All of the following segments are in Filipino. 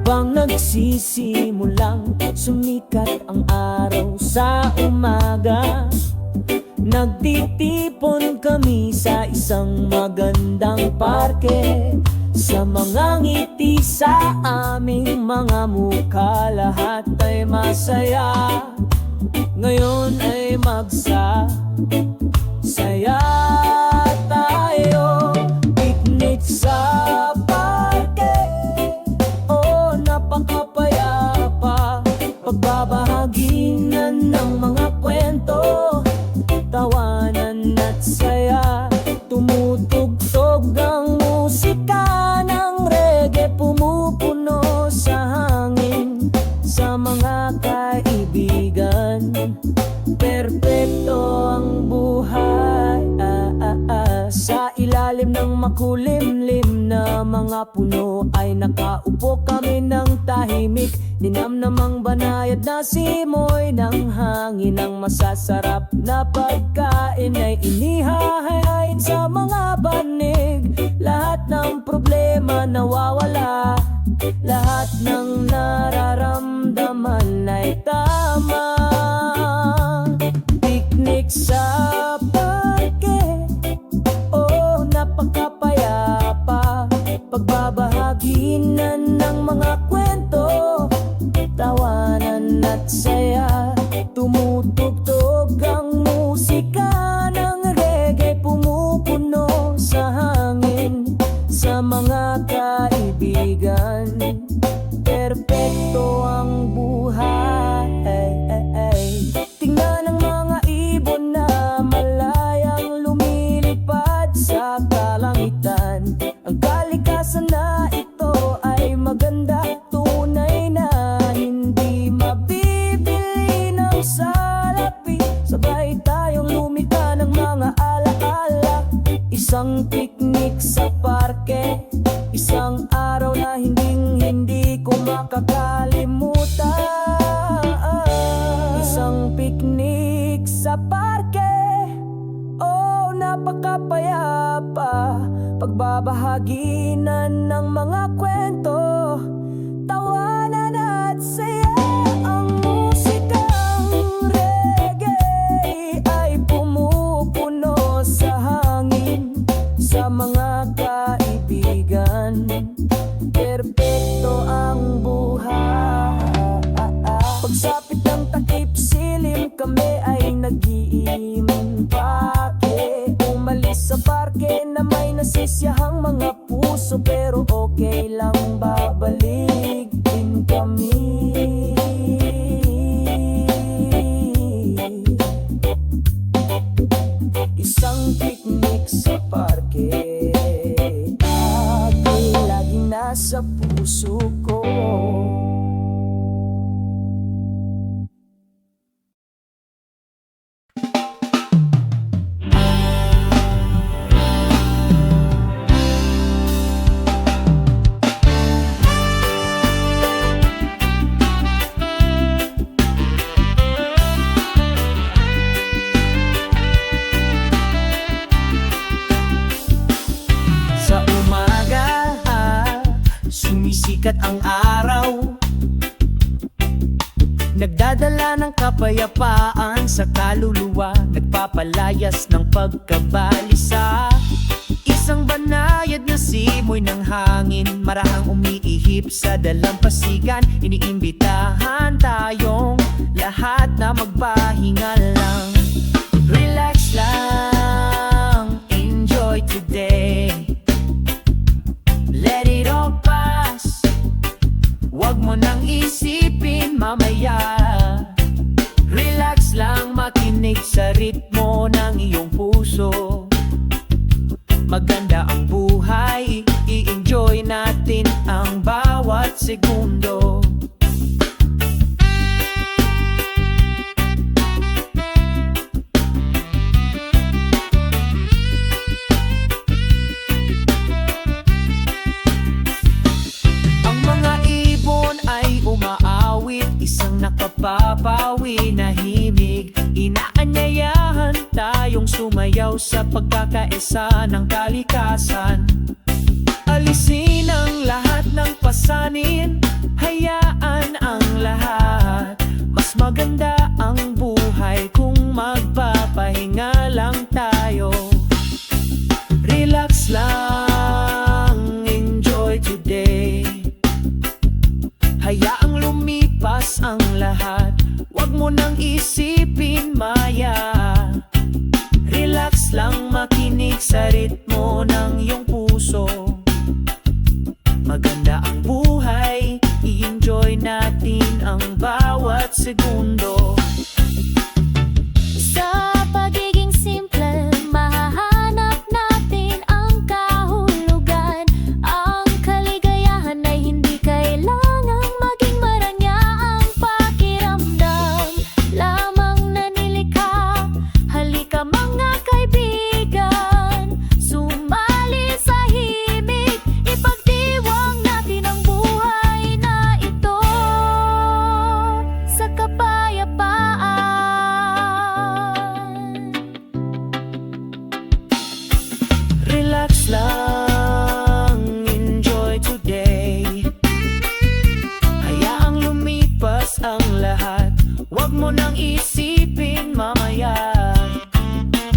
Habang nagsisimulang sumikat ang araw sa umaga, nagtitipon kami sa isang magandang parke. Sa mga ngiti sa aming mga mukha, lahat ay masaya. Ngayon ay saya tayo. Picnic sa parke, oh napakapayapa. Pagbabahaginan ng mga kwento, tawanan at saya. Tumutugtog ang musika ng reggae, pumupuno sa hangin. Sa mga kaibigan, perpekto ang buhay. Sa ilalim ng makulimlim na mga puno ay nakaupo kami ng tahimik. Ninamnamang banayad na simoy ng hangin. Ang masasarap na pagkain ay inihahain sa mga banig. Lahat ng problema nawawala, lahat ng nararamdaman ay tama. Picnic sa parke, oh napakapayapa. Pagbabahaginan ng mga kwento, tawanan at saya. Tumutugtog ang musika ng reggae, pumupuno sa hangin. Sa mga kaibigan, perpekto ang buhay. Tingnan ang mga ibon na malayang lumilipad sa kalangitan. Ang kalikasan na ito ay maganda, tunay na hindi mabibili ng salapi. Sabay tayong lumika ng mga alaala. Isang picnic sa parke, isang araw na hindi ko makakalimutan. Isang picnic sa parke, oh napakapayapa. Pagbabahaginan ng mga kwento, tawanan at saya. Ang musikang reggae ay pumupuno sa hangin. Sa mga kaibigan, perpekto ang buhay. Pagsapit ng takip silim, kami ay nag-iimpake. Umalis sa parke na may nasisiyahang mga puso, pero okay lang, babalik din kami. Isang picnic sa parke, lagi laging nasa puso ko. Sumisikat ang araw, nagdadala ng kapayapaan sa kaluluwa, nagpapalayas ng pagkabalisa. Isang banayad na simoy ng hangin, marahang umiihip sa dalampasigan. Iniimbitahan tayong lahat na magpahinga lang. Relax lang, enjoy today. Let it all pass, wag mo nang isipin mamaya. Relax lang, makinig sa ritmo ng iyong puso. Maganda ang buhay, i-enjoy natin ang bawat segundo. Nakapapawi na himig, inaanyayahan tayong sumayaw sa pagkakaisa ng kalikasan. Alisin ang lahat ng pasanin, isipin, maya. Relax lang, makinig sa ritmo ng iyong puso. Maganda ang buhay, i-enjoy natin ang bawat segundo. Sa pagiging simple, mahahanap natin ang kahulugan. Ang kaligayahan ay hindi kailangang maging maranya ang pakiramdam. Lamang na nilikha, halika mga kaibigan, sumali sa himig, ipagdiwang natin ang buhay na ito sa kapayapaan. Relax lang, enjoy today. Hayaang lumipas ang lahat, huwag mo nang isipin mamaya.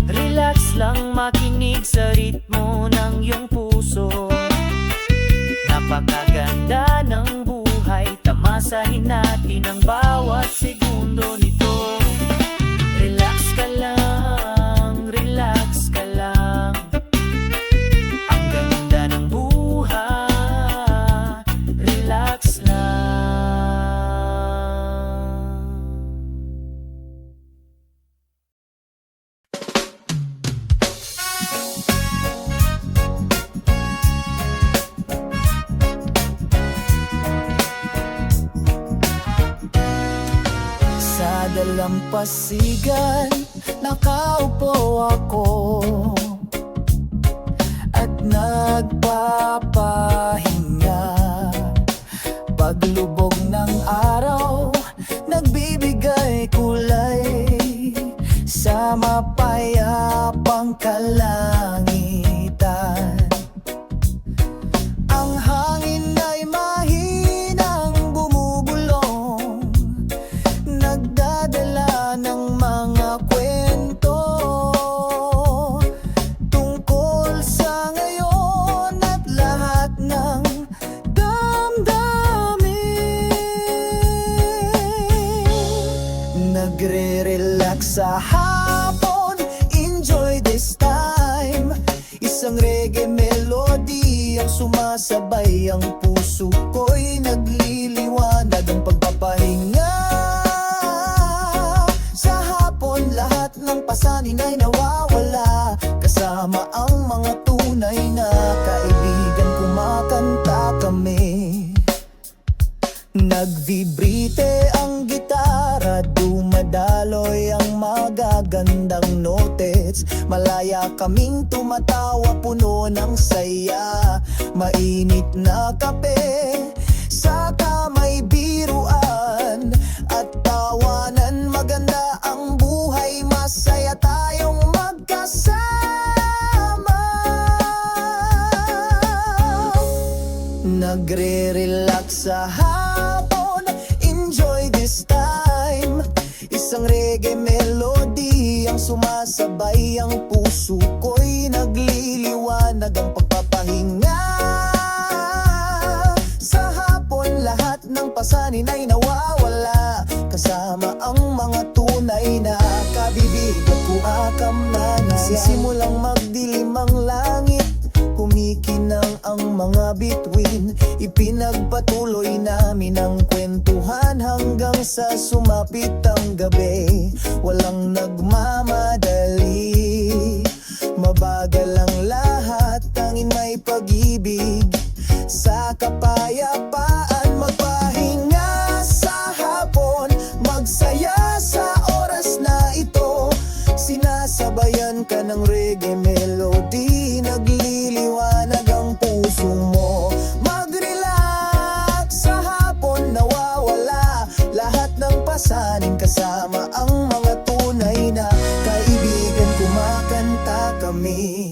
Relax lang, makinig sa ritmo ng iyong puso. Napakaganda ng buhay, tamasahin natin ang bawat segundo nito. Relax ka lang, relax ka lang. Ang ganda ng buhay, relax lang. Sa dalampasigan, nakaupo ako at nagpapahinga. Paglubog ng araw, nagbibigay kulay sa mapayapang kalangitan. Ang hangin ay mahinang bumubulong, nagdadala ng mga kwento tungkol sa ngayon at lahat ng damdamin. Nagre-relax sa hapon, enjoy this time. Isang reggae melody ang sumasabay, ang puso ko'y nagliliwanag ang pagpapahinga. Sa hapon, lahat ng pasanin ay nawawala, kasama ang mga tunay na kaibigan, kumakanta kami. Nagvibrite ang gitara, dumadaloy ang magagandang notes. Malaya kaming tumatawa, puno ng saya. Mainit na kape, saka may biruan at tawanan. Maganda ang buhay, masaya tayong magkasama. Nagre-relax sa hapon, enjoy this time. Isang reggae melody ang sumasabay, ang puso ko'y nagliliwanag ang pagpapahinga. Sa hapon, lahat ng pasanin ay nawawala, kasama ang mga tunay na kabibigan, kumakam na nagsisimulang magdilim ang langit, kumikinang ang mga bituin. Ipinagpatuloy namin ang kwentuhan hanggang sa sumapit ang gabi. Walang nagmamadali, mabagal ang lahat, tanging may pag-ibig. Sa kapayapaan magpahinga sa hapon, magsaya sa oras na ito. Sinasabayan ka ng reggae melody, nagliliwanag ang puso mo. Mag-relax sa hapon, nawawala lahat ng pasanin, kasama ang mga tunay na kaibigan, kumakanta kami.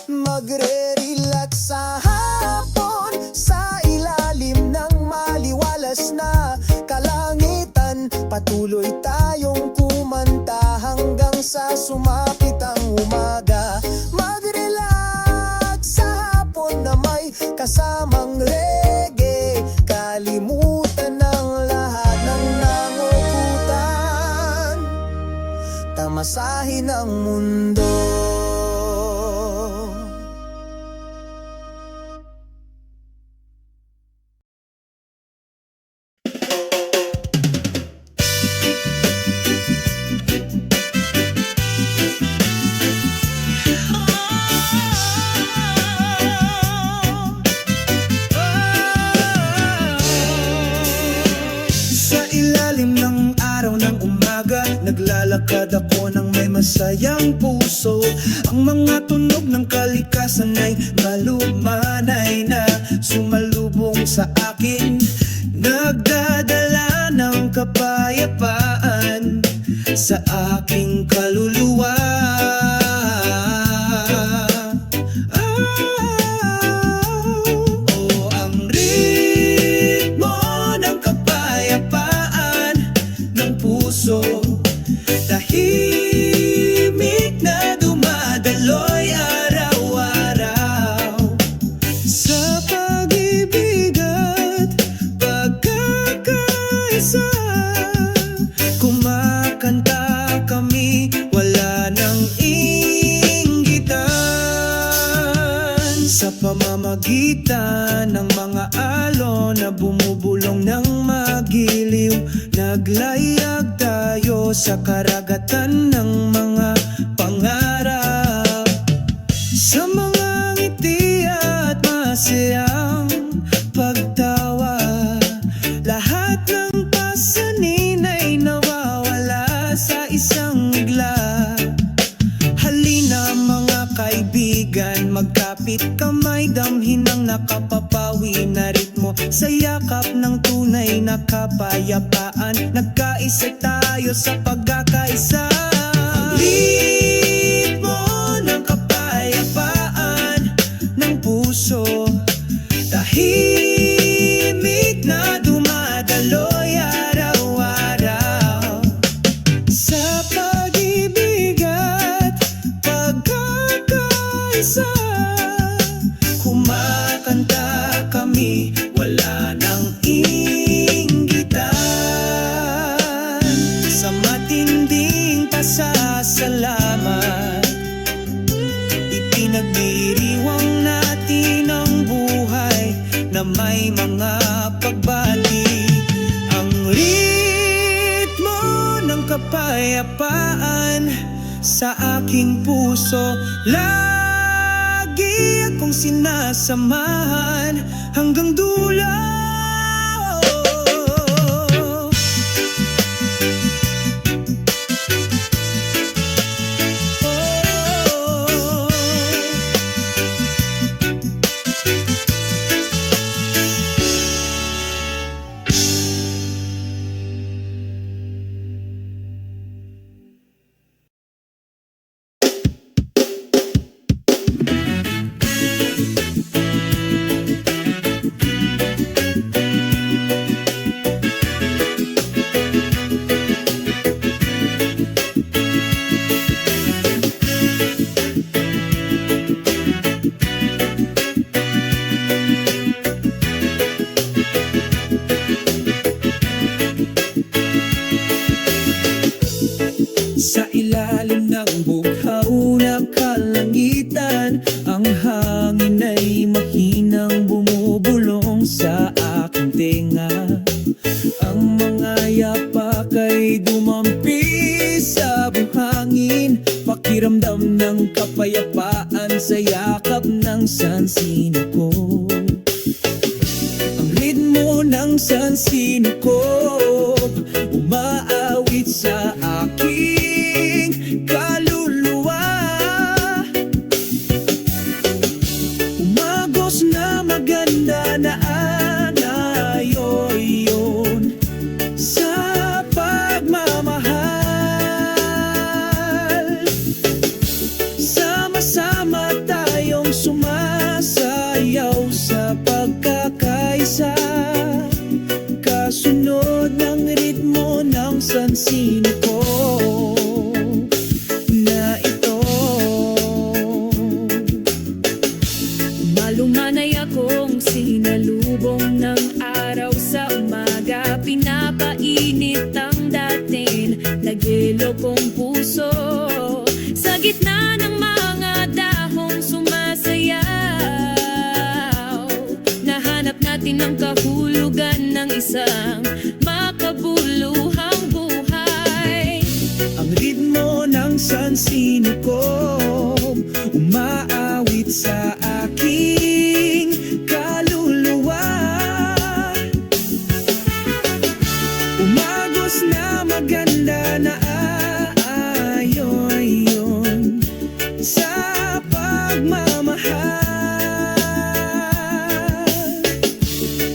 Magre-relax sa hapon, sa ilalim ng maliwalas na kalangitan. Patuloy tayong kumanta hanggang sa sumapit ang umaga. Mag-relax sa hapon na may kasamang reggae, kalimutan ng lahat ng nangukutan. Naglalakad ako ng may masayang puso. Ang mga tunog ng kalikasan ay malumanay na sumalubong sa akin, nagdadala ng kapayapaan sa aking kaluluwa. Ang ritmo ng kapayapaan ng puso, tahimik na dumadaloy araw-araw sa pag-ibig at pagkakaisa. Kumakanta kami, wala nang inggitan, sa pamamagitan ng mga alon na bumubulong ng magiliw. Naglayag tayo sa karagatan ng mga pangarap, sa mga ngiti at masayang pagtawa. Lahat ng pasanin ay nawawala sa isang igla. Halina mga kaibigan, magkapit kamay, damhin ang nakapapawi na ritmo sa yakap ng tunay na kapayapaan. Nagkaisa tayo sa pagkakaisa. Ang ritmo ng kapayapaan ng puso, tahimik na dumadaloy araw-araw sa pag-ibig at pagkakaisa. Kumakanta kami, wala nang inggitan, sa matinding pasasalamat. Ipinagdiriwang natin ang buhay na may mga pagbati. Ang ritmo ng kapayapaan sa aking puso, lagi akong sinasamahan hanggang dulo. Sa ilalim ng bughaw na kalangitan, ang hangin ay mahinang bumubulong sa aking tenga. Ang mga yapak ay dumampi sa buhangin, pakiramdam ng kapayapaan sa yakap ng sansino ko. Ang ritmo ng sansino ko umaawit sa aking kaluluwa. Umagos na maganda na anayoyon sa pagmamahal. Sama-sama tayong sumasayaw sa pagkakaisa, kasunod ng ritmo ng sansino ko na ito. Malumanay akong sinalubong ng araw sa umaga. Pinapainit ang dating nagyelo kong puso. Sa gitna ng mga dahong sumasayaw, nahanap natin ang kahulugan ng isang makabuluhang buhay. Ang ritmo ng sansino ko umaawit sa aking kaluluwa. Umagos na maganda na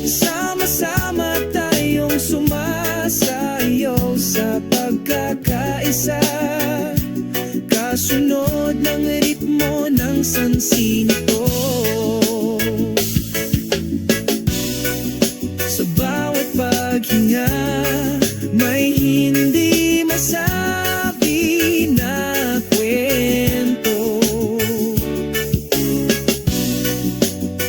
Sama-sama tayong sumasayaw sa pagkakaisa, kasunod ng ritmo ng sansin ko. Sa bawat paghinga, may hindi masabi na kwento.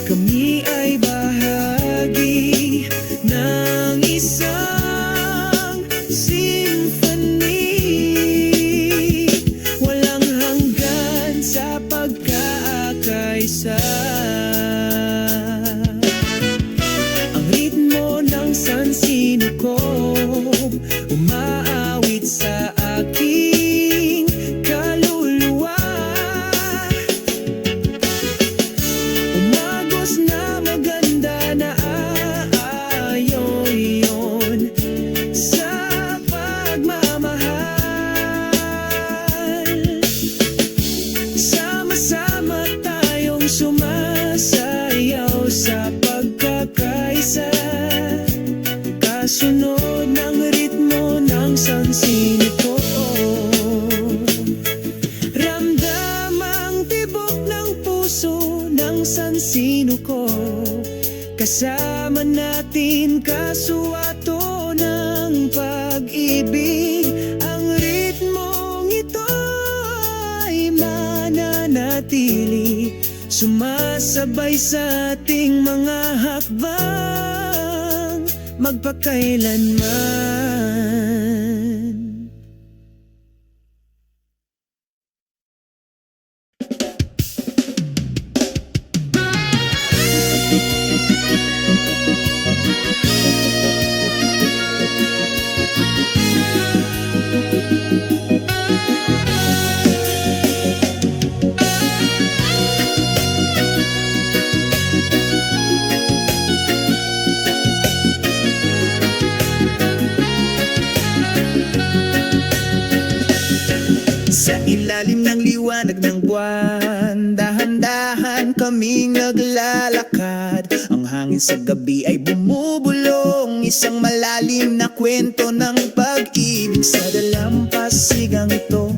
Kami ay bahagi ng isang symphony, walang hanggan sa pagkakaisa. Ang ritmo ng sansino ko umaawit sa aking kaluluwa. Umagos na maganda na aayon yun sa pagmamahal. Sama-sama tayong sumasayaw sa pagkakaisa, kasunod ng ritmo ng sansino ko. Ramdam ang tibok ng puso ng sansino ko, kasama natin kasuwato ng pag-ibig. Ang ritmong ito ay mananatili, sumasabay sa ating mga hakbang magpakailanman. Sa ilalim ng liwanag ng buwan, dahan-dahan kaming naglalakad. Ang hangin sa gabi ay bumubulong, isang malalim na kwento ng pag-ibig. Sa dalampasigang ito,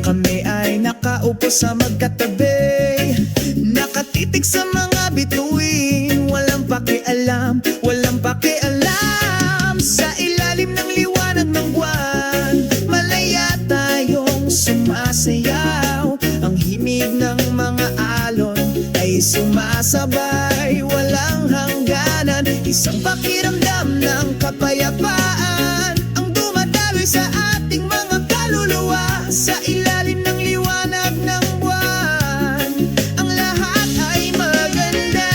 kami ay nakaupo sa magkatabi, nakatitig sa mga bituin, walang pakialam, walang pakialam. Sa ilalim ng liwanag ng buwan, malaya tayong sumasayaw. Ang himig ng mga alon ay sumasabay, walang hangganan. Isang pakiramdam ng kapayapaan ang dumadaloy sa ating mga kaluluwa. Sa ilalim ng liwanag ng buwan, ang lahat ay maganda.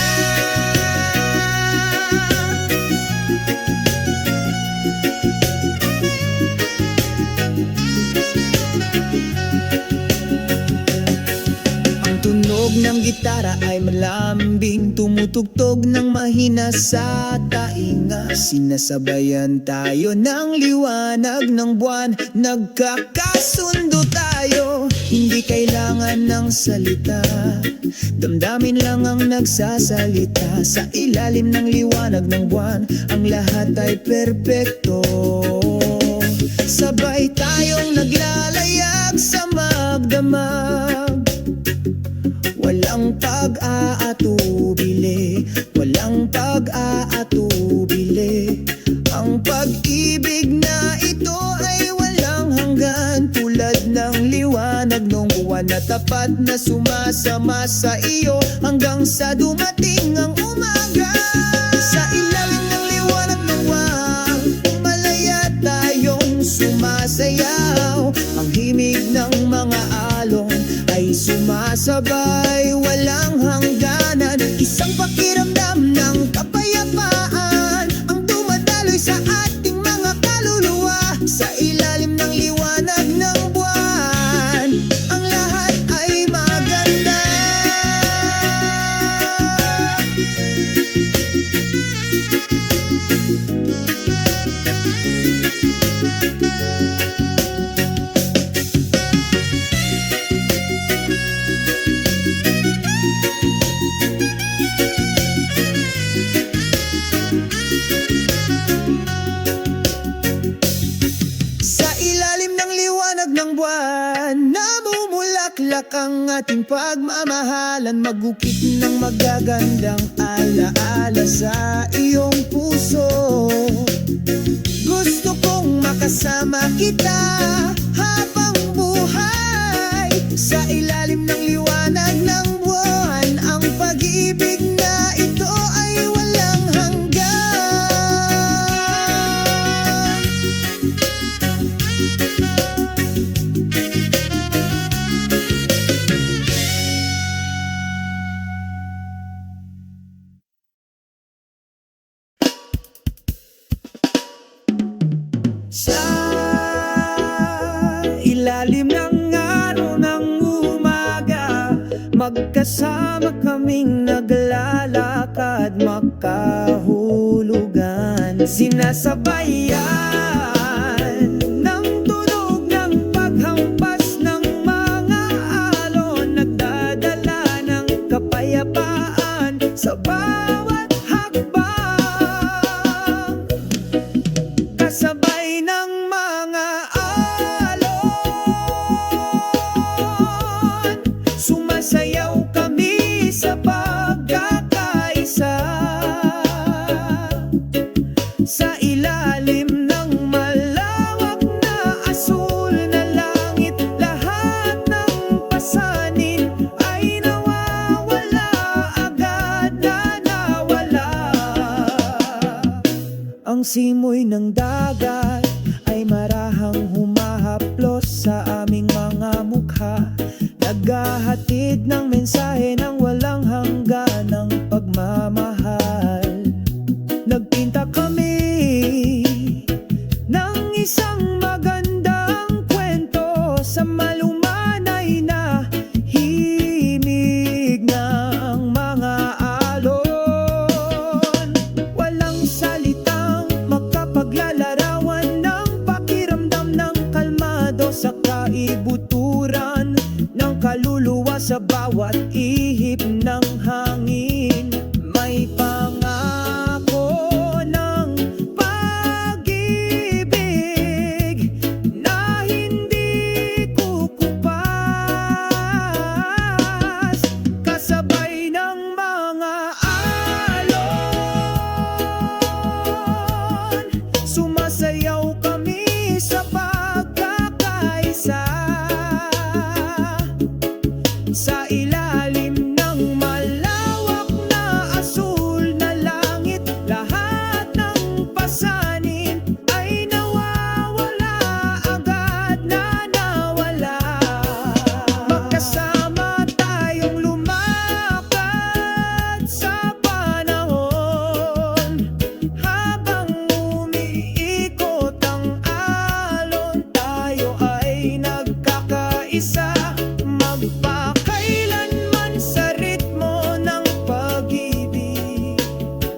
Tunog ng gitara ay malambing, tumutugtog ng mahina sa tainga. Sinasabayan tayo ng liwanag ng buwan, nagkakasundo tayo, hindi kailangan ng salita, damdamin lang ang nagsasalita. Sa ilalim ng liwanag ng buwan, ang lahat ay perpekto. Sabay tayong naglalayag sa magdamag, walang pag-aatubili, walang pag-aatubili. Ang pag-ibig na ito ay walang hanggan, tulad ng liwanag ng buwan na tapat na sumasama sa iyo hanggang sa dumating ang umaga. Sa ilalim ng liwanag ng buwan, malaya tayong sumasayaw. Ang himig ng mga alon ay sumasabay, walang hangganan. Isang pakiramdam ng kapayapaan ang dumadaloy sa ating mga kaluluwa. Sa ilalim ng liwanag ng buwan, ang lahat ay maganda. Tiyak ang ating pagmamahalan, magukit ng magagandang alaala sa iyong puso. Gusto kong makasama kita habang buhay, sa ilalim ng liwanag ng buwan. Ang pag-ibig na ito ay walang hanggan. Sa ilalim ng araw ng umaga, magkasama kaming naglalakad, makahulugan. Sinasabayan ng tunog ng paghampas ng mga alon, nagdadala ng kapayapaan sa bawat hakbang. Kasabay ng mga alon, sumasayaw kami sa pagkakaisa, sa ilalim ng malawak na asul na langit. Lahat ng pasanin ay nawawala, agad na nawala. Ang simoy ng dagat ay marahang humahaplos sa aming mga mukha, naghahatid ng mensahe ng walang hanggan ng pagmamahal. Nagpinta kami ng isang magandang kwento sa malumanay na himig ng mga alon. Walang salitang makapaglalarawan ng pakiramdam ng kalmado sa kaibuturan ng kaluluwa. Sa bawat ihip ng hangin may pangako ng pag-ibig na hindi kukupas. Kasabay ng mga alon, sumasayaw kami sa pagkakaisa, sa ilalim ng malawak na asul na langit. Lahat ng pasanin ay nawawala, agad na nawala. Magkasama tayong lumakad sa panahon, habang umiikot ang alon, tayo ay nagkakaisa. Magpakailanman sa ritmo ng pag-ibig,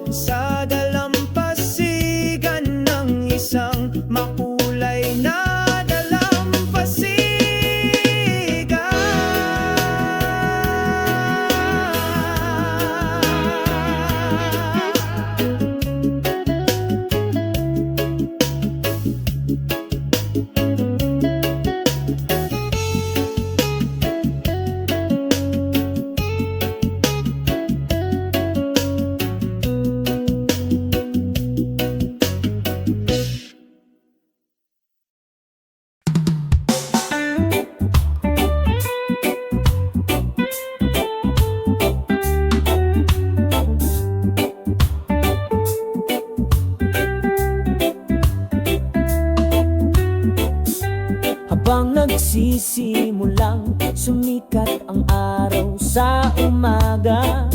sa dalampasigan ng isang makulay na dalampasigan. Habang nagsisimulang sumikat ang araw sa umaga,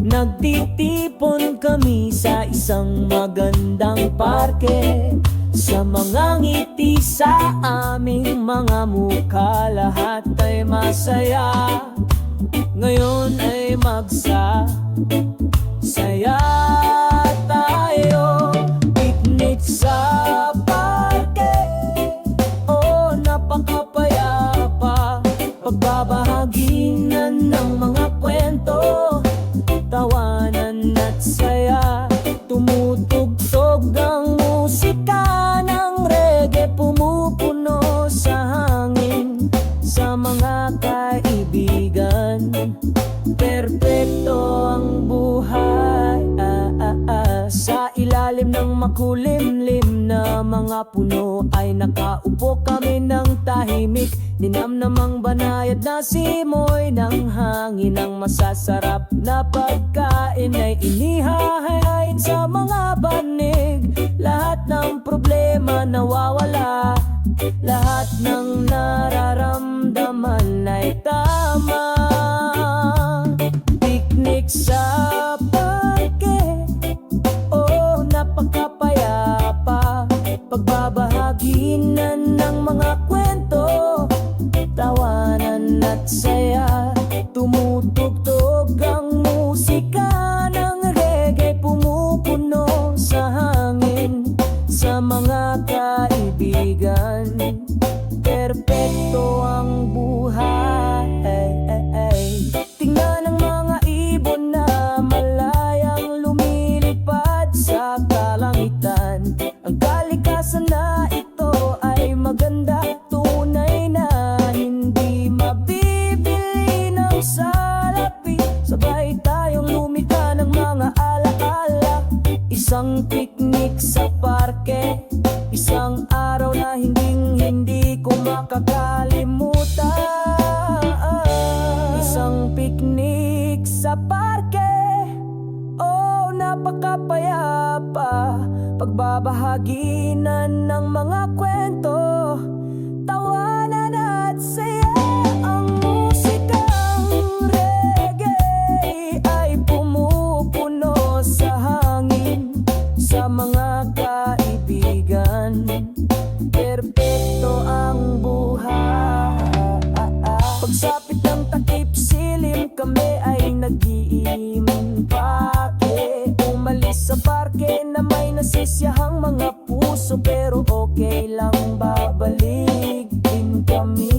nagtitipon kami sa isang magandang parke. Sa mga ngiti sa aming mga mukha, lahat ay masaya. Ngayon ay magsasaya tayo. Picnic sa parke, oh napakapayapa. Pagbabahaginan ng mga kwento, tawanan at saya. Tumutugtog ang musika ng reggae, pumupuno sa hangin, sa mga kaibigan. ilalim ng makulimlim na mga puno ay nakaupo kami ng tahimik. Ninamnamang banayad na simoy ng hangin. Ang masasarap na pagkain ay inihahain sa mga banig. Lahat ng problema nawawala, lahat ng nararamdaman ay tama. Picnic sa parke, oh napakapayapa. Pagbabahaginan ng mga kwento, tawanan at saya. Tumutugtog ang musika ng reggae, pumupuno sa hangin sa mga kaibigan. Perpekto ang buhay. Tingnan ang mga ibon na malayang lumilipad sa kalangitan. Ang kalikasan na ito ay maganda, tunay na hindi mabibili ng salapi. Sabay tayong lumika ng mga alaala. Isang picnic sa parke, isang araw na hindi ko makakalimutan. Isang picnic sa parke, oh napakapayapa. Pagbabahaginan ng mga kwento, tawanan at saya. Ang musikang reggae ay pumupuno sa hangin sa mga kaibigan. Perpekto ang buhay. Pagsapit ng takip silim, kami ay nag-iimpake. Umalis sa parke na may nasisiyahang mga puso, pero okay lang, babalik din kami.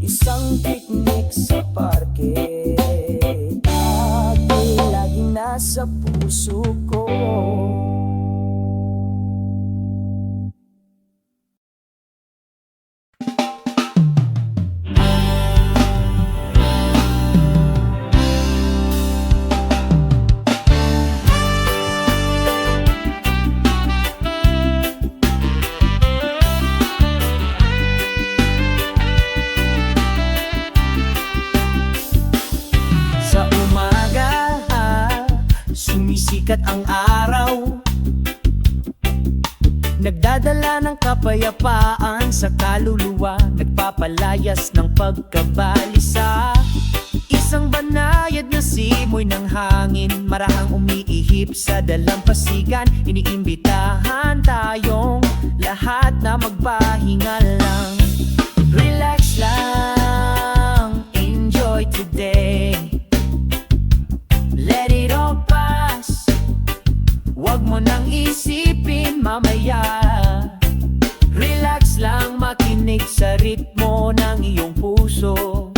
Isang picnic sa parke, laging nasa puso ko. Sa umaga, sumisikat ang araw, nagdadala ng kapayapaan sa kaluluwa, nagpapalayas ng pagkabalisa. Isang banayad na simoy ng hangin, marahang umiihip sa dalampasigan. Iniimbitahan tayong lahat na magpahinga lang. Relax lang, enjoy today. Let it all pass, wag mo nang isipin mamaya. Relax lang, makinig sa ritmo ng iyong puso.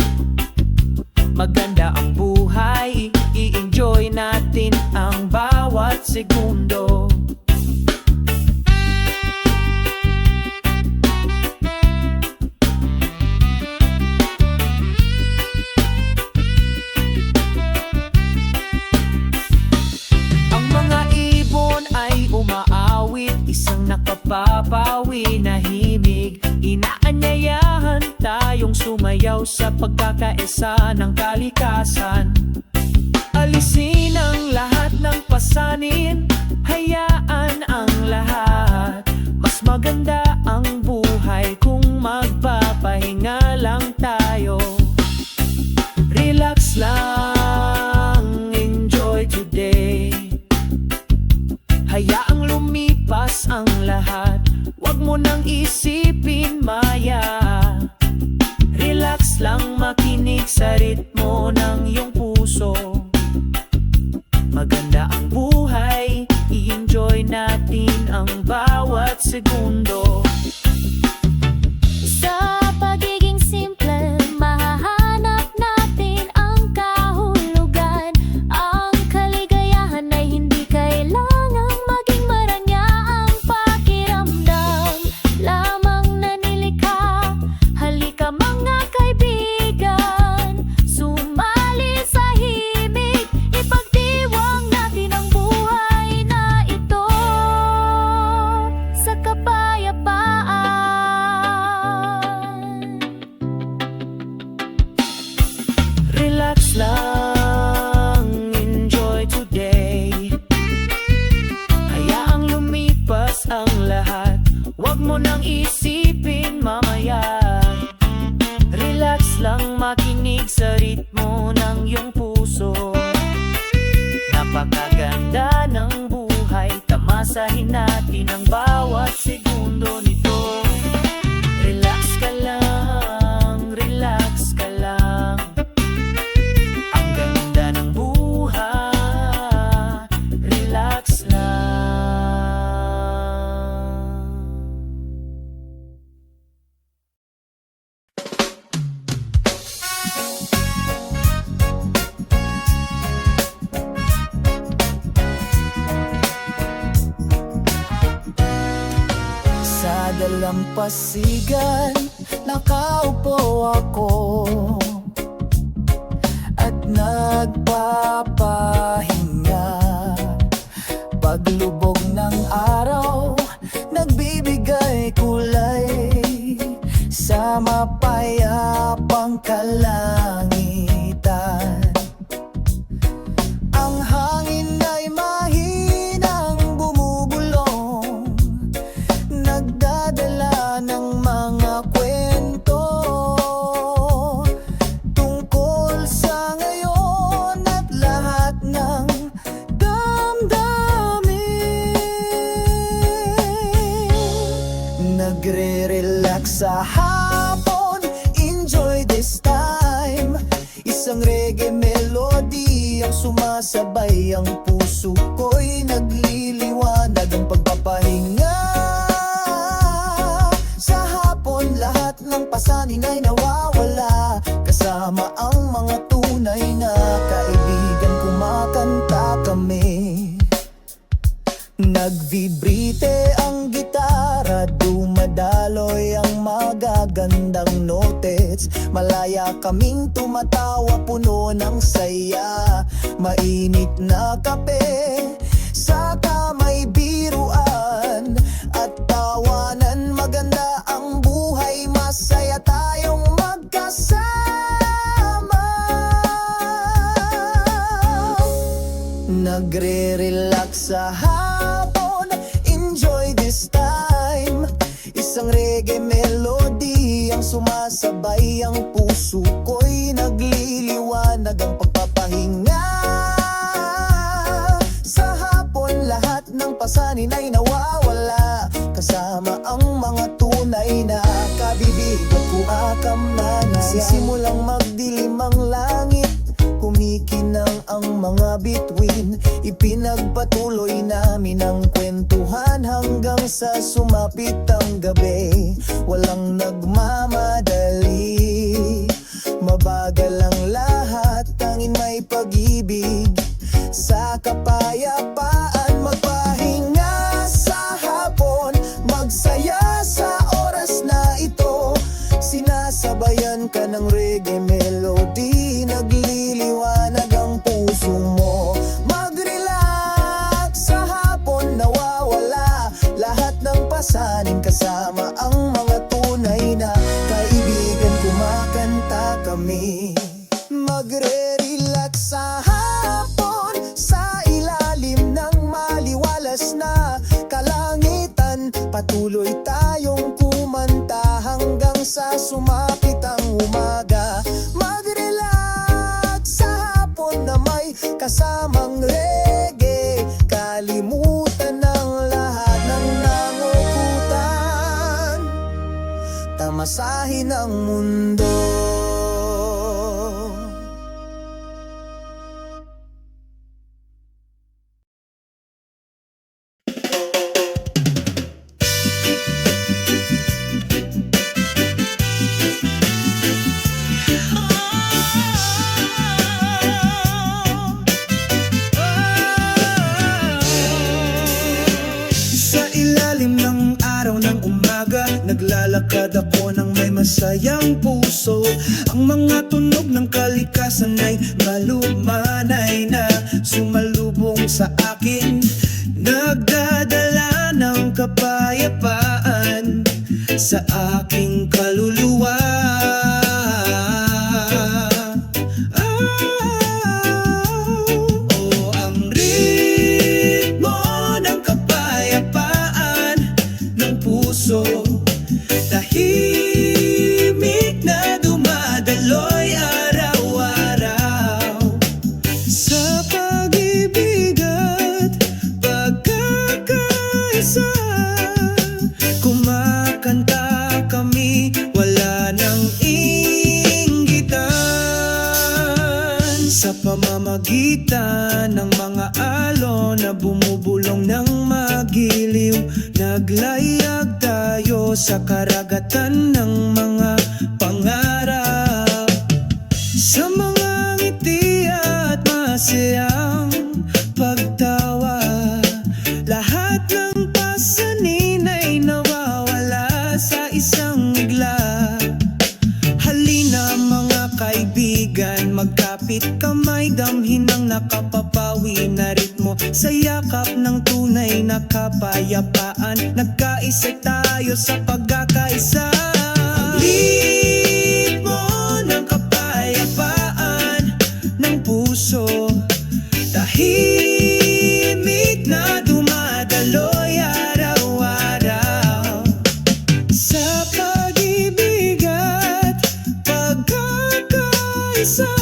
Maganda ang buhay, i-enjoy natin ang bawat segundo. Ang mga ibon ay umaawit, isang nakapapawi na himig. Inaanyayahan tayong sumayaw sa pagkakaisa ng kalikasan. Alisin ang lahat ng pasanin, hayaan ang lahat. Mas maganda ang buhay kung magpapahinga lang tayo. Relax lang, enjoy today. Hayaang lumipas ang lahat, wag mo nang isipin maya. Relax lang, makinig sa ritmo ng iyong puso. Maganda ang buhay, i-enjoy natin ang bawat segundo. Sa pagiging simple, mahahanap natin ang kahulugan. Ang kaligayahan ay hindi kailangang maging maranya ang pakiramdam. Lamang nanilikha, halika mga kaibigan, sumama lang, enjoy today. Hayaang lumipas ang lahat, huwag mo nang isipin mamaya. Relax lang, makinig sa ritmo ng iyong puso. Napakaganda ng buhay, tamasahin natin ang bawat segundo nito. Relax ka lang, relax ka lang. Ang ganda ng buhay, relax lang. Sa dalampasigan, nakaupo ako at nagpapahinga. Paglubog ng araw, nagbibigay kulay sa mapayapang kalangitan. Ang hangin ay mahinang bumubulong, nagdadala ng mga kwento tungkol sa ngayon at lahat ng damdamin. Nagre-relax sa hapon, enjoy this time. Isang reggae melody ang sumasabay, ang puso ko'y nagliliwanag ang pagpapahinga. Sa hapon, lahat ng pasanin ay nawawala, kasama ang mga tunay na kaibigan, kumakanta kami. Nagvibrite ang gitara, dumadaloy ang magagandang notes. Malaya kaming tumatawa, puno ng saya. Mainit na kape, saka may biruan at tawanan. Maganda ang buhay, masaya tayong magkasama. Nagre-relax sa hapon, enjoy this time. Isang reggae melody ang sumasabay, ang puso ko'y nagliliwanag ang pagpapahinga. Sa hapon, lahat ng pasanin ay nawawala, kasama ang mga tunay na kabibigan, kumakamnana. Sisimulang magdilim ang langit, kumikinang ang mga bituin. Ipinagpatuloy namin ang kwentuhan hanggang sa sumapit ang gabi. Walang nagmamadali, mabagal ang lahat, tanging may pag-ibig. Sa kapayapaan, magpahinga sa hapon, magsaya sa oras na ito. Sinasabayan ka ng reggae melody, nagliliwanag ang puso mo. Mag-relax sa hapon, nawawala lahat ng pasanin, kasama ang mga tunay na kaibigan, kumakanta kami. Magre-relax sa hapon, sa ilalim ng maliwalas na kalangitan. Patuloy tayong kumanta hanggang sa sumapit ang umaga. Mag-relax sa hapon na may kasamang reggae, kalimutan ng lahat ng nangukutan, tamasahin ang mundo. Naglalakad ako ng may masayang puso. Ang mga tunog ng kalikasan ay malumanay na sumalubong sa akin, nagdadala ng kapayapaan sa aking kaluluwa. Sa pamamagitan ng mga alon na bumubulong ng magiliw, naglayag tayo sa karagatan ng mga pangarap. Sa mga ngiti at masayang pagtawa, lahat ng pasanin ay nawawala sa isang bigla. Halina mga kaibigan, magkapit kamay, damhin ang nakapapawi na ritmo sa yakap ng tunay na kapayapaan. Nagkaisa tayo sa pagkakaisa. Ang ritmo ng kapayapaan ng puso, tahimik na dumadaloy araw-araw. Sa pag-ibig at pagkakaisa,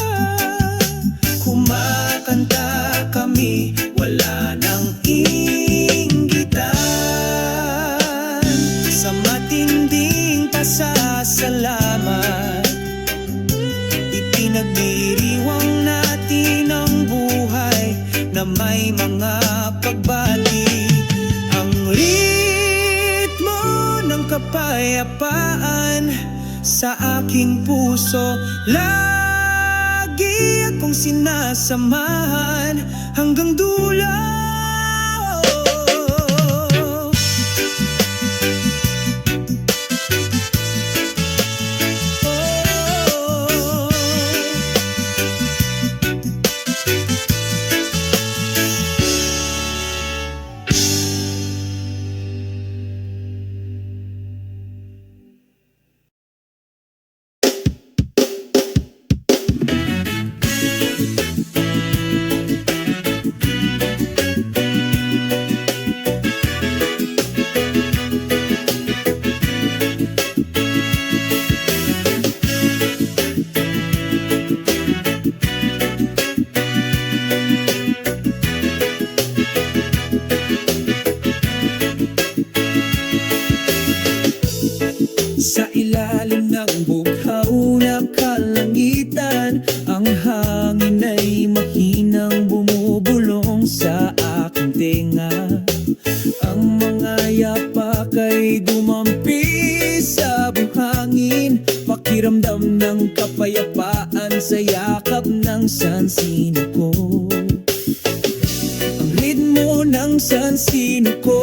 kumakanta kami, wala nang inggitan. Sa matinding pasasalamat, ipinagdiriwang natin ang buhay na may mga pagbati. Ang ritmo ng kapayapaan sa aking puso, lagi akong sinasamahan hanggang dulo. Sa ilalim ng bughaw na kalangitan, ang hangin ay mahinang bumubulong sa aking tenga. Ang mga yapak ay dumampi sa buhangin, pakiramdam ng kapayapaan sa yakap ng sansino ko. Ang ritmo ng sansino ko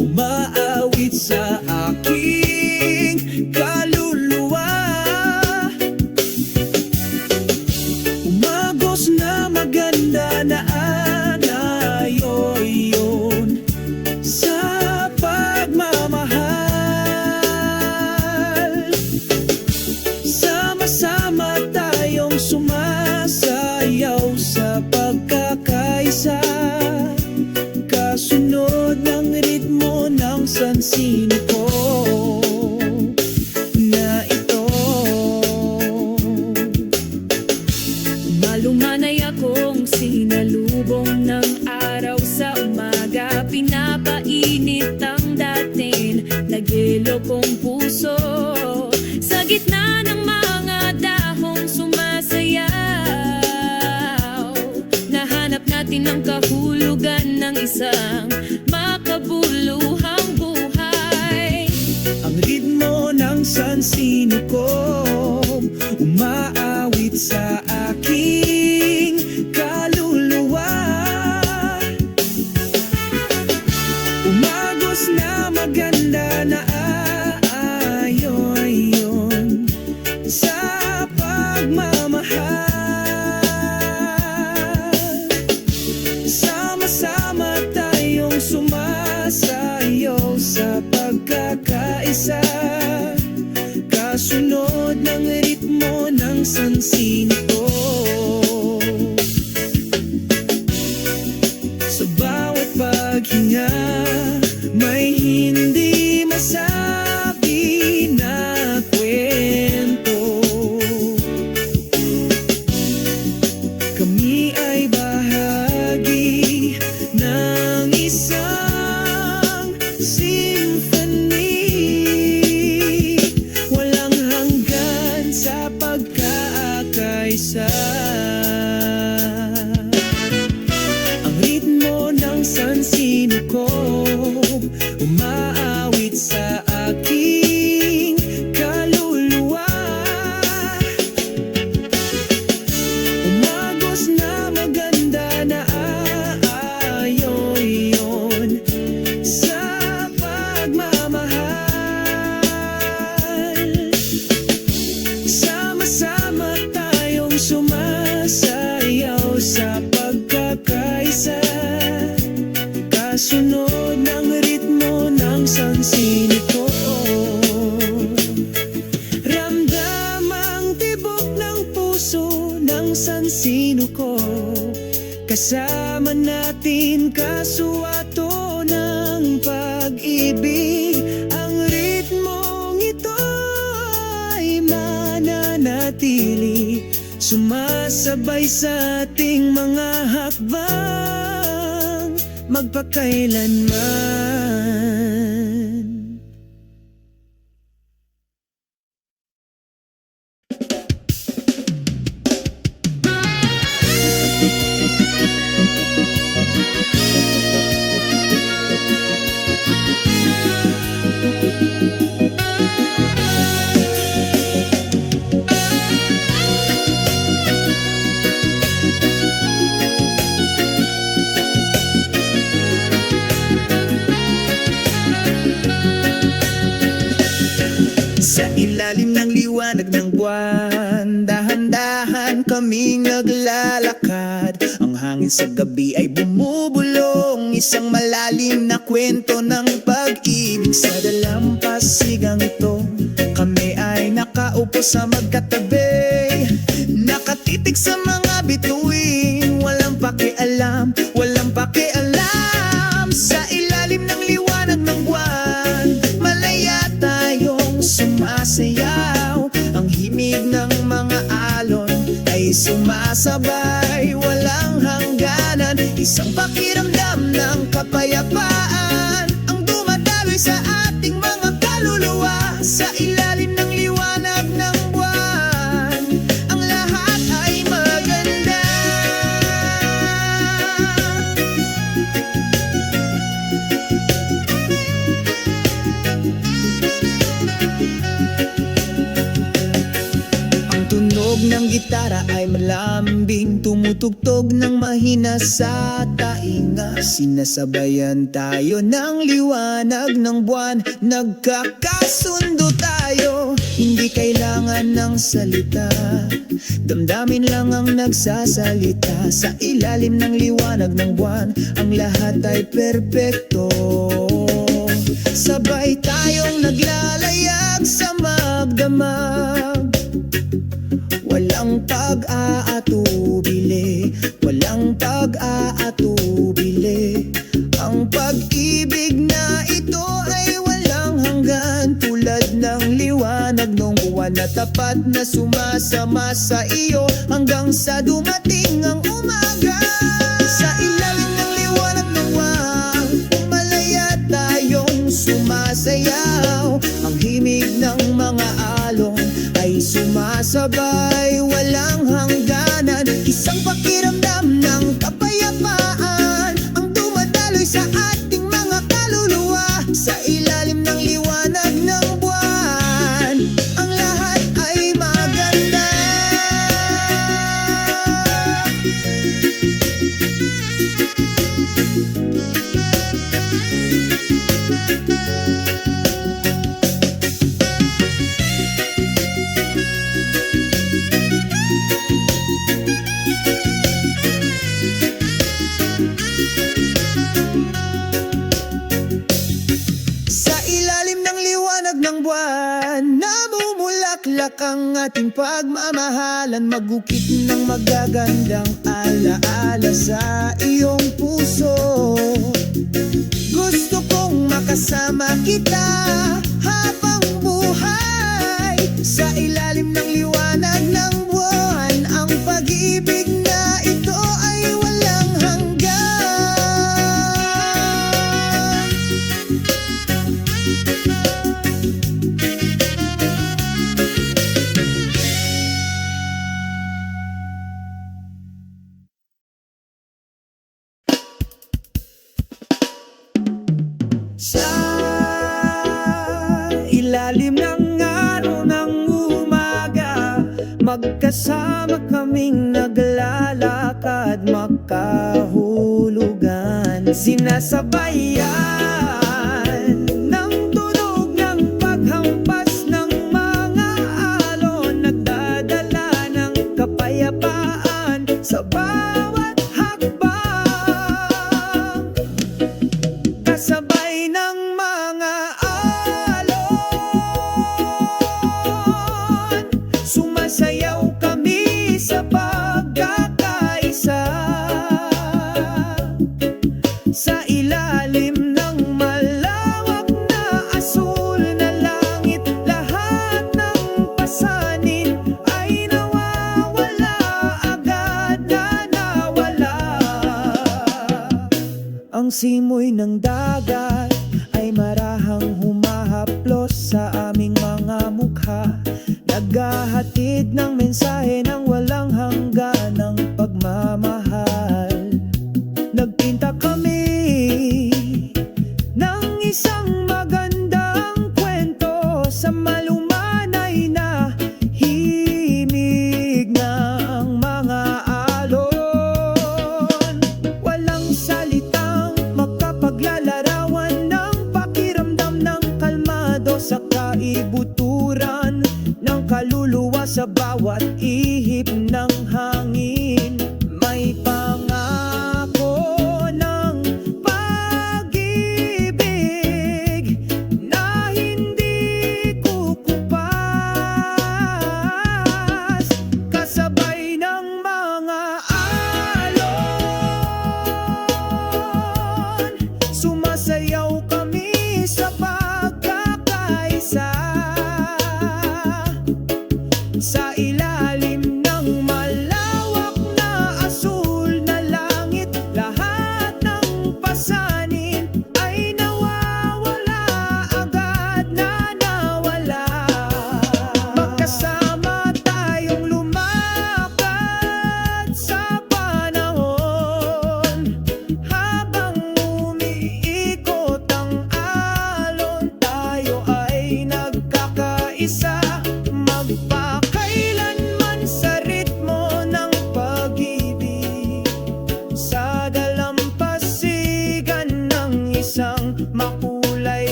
umaawit sa aking kaluluwa. Umagos na maganda na anayoyon sa pagmamahal. Sama-sama tayong sumasayaw sa pagkakaisa, kasunod ng ritmo ng sansino ko na ito. Malumanay akong sinalubong ng araw sa umaga, pinapainit ang datin nagyelo kong puso. Sa gitna ng mga dahong sumasayaw, nahanap natin ang kahulugan ng isang makabuluhang buhay. Ang ritmo ng sansino ko umaawit sa aking kaluluwa. Umagos na maganda na aayoyon sa pagmamahal. Sama-sama tayong sumasayaw sa pagkakaisa, kasunod ng ritmo ng sansino ko. Sa bawat paghinga, may hindi masabi na kwento. Kami ay bahagi ng isang symphony, walang hanggan sa pagkakaisa. destino ko. Kasama natin kasuwato ng pag-ibig. Ang ritmong ito ay mananatili, sumasabay sa ating mga hakbang magpakailanman. Sa ilalim ng liwanag ng buwan, dahan-dahan kaming naglalakad. Ang hangin sa gabi ay bumubulong, isang malalim na kwento ng pag-ibig. Sa dalampasigang ito, kami ay nakaupo sa magkatabi, nakatitig sa mga bituin, walang pakialam, walang pakialam. Sa ilalim ng liwanag ng buwan, malaya tayong sumasayaw. Ang himig ng mga alon ay sumasabay, walang hangganan. Isang pakiramdam ng kapayapaan ang dumadaloy sa ating mga kaluluwa. Sa ilalim ng liwanag ng buwan, ang lahat ay maganda. Ang tunog ng gitara ay malambing, tumutugtog ng mahina sa tainga. Sinasabayan tayo ng liwanag ng buwan, nagkakasundo tayo, hindi kailangan ng salita, damdamin lang ang nagsasalita. Sa ilalim ng liwanag ng buwan, ang lahat ay perpekto, sabay tayong naglalayag sa magdamag. Walang pag-aatubili, walang pag-aatubili. Ang pag-ibig na ito ay walang hanggan, tulad ng liwanag ng buwan na tapat na sumasama sa iyo hanggang sa dumating ang umaga. Sa ilalim ng liwanag ng buwan, malaya tayong sumasayaw. Ang himig ng mga alon ay sumasabay, walang hangganan. Isang pakiramdam ng kapayapaan ang dumadaloy sa ating mga kaluluwa. Sa ilalim ng liwanag ng buwan, ang lahat ay maganda. Sa ilalim ng liwanag ng buwan, namumulaklak ang ating pagmamahalan. Magukit ng magagandang alaala sa iyong puso. Gusto kong makasama kita habang buhay. Sa ilalim ng liwanag ng buwan, ang pag-ibig na ito ay walang hanggan. Sa ilalim ng araw ng umaga, magkasama kaming naglalakad makahulugan. Sinasabayan ng tunog ng paghampas ng mga alon, nagdadala ng kapayapaan sa bawat hakbang. Kasabay ng mga alon, sumasayaw kami sa pagkakataon. Ang simoy ng dagat ay marahang humahaplos sa aming mga mukha, naghahatid ng mensahe ng walang hanggan ng pagmamahal. Nagpinta kami ng isang magandang kwento sa malumanay na himig ng mga alon. Walang salitang makapaglalarawan ng pakiramdam ng kalmado sa kaibuturan ng kaluluwa sa bawat